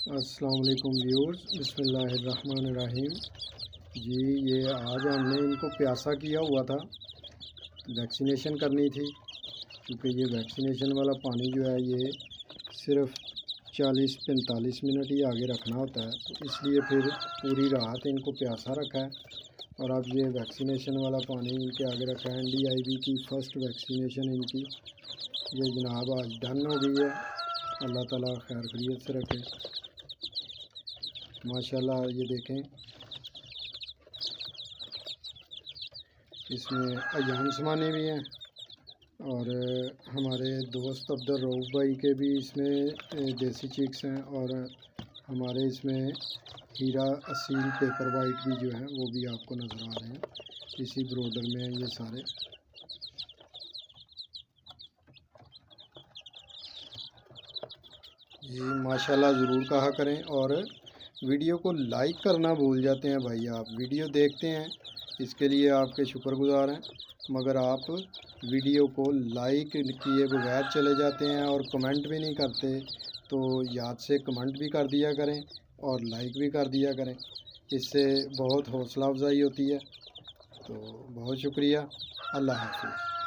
السلام علیکم ویورز، بسم اللہ الرحمن الرحیم۔ جی یہ آج ہم نے ان کو پیاسا کیا ہوا تھا، ویکسینیشن کرنی تھی، کیونکہ یہ ویکسینیشن والا پانی جو ہے یہ صرف 40-45 منٹ ہی آگے رکھنا ہوتا ہے، تو اس لیے پھر پوری رات ان کو پیاسا رکھا ہے۔ اور اب یہ ویکسینیشن والا پانی ان کے آگے رکھا ہے۔ NDIV کی فرسٹ ویکسینیشن ان کی یہ جناب آج ڈن ہو گئی ہے۔ اللہ تعالیٰ خیر خیریت سے رکھے۔ ماشاءاللہ یہ دیکھیں، اس میں ایان سمانے بھی ہیں، اور ہمارے دوست عبدالرؤف بھائی کے بھی اس میں دیسی چیکس ہیں، اور ہمارے اس میں ہیرا اصیل پیپر وائٹ بھی جو ہیں وہ بھی آپ کو نظر آ رہے ہیں، اسی بروڈر میں ہیں یہ سارے۔ یہ ماشاءاللہ ضرور کہا کریں، اور ویڈیو کو لائک کرنا بھول جاتے ہیں بھائی، آپ ویڈیو دیکھتے ہیں اس کے لیے آپ کے شکر گزار ہیں، مگر آپ ویڈیو کو لائک کیے بغیر چلے جاتے ہیں اور کمنٹ بھی نہیں کرتے، تو یاد سے کمنٹ بھی کر دیا کریں اور لائک بھی کر دیا کریں، اس سے بہت حوصلہ افزائی ہوتی ہے۔ تو بہت شکریہ، اللہ حافظ۔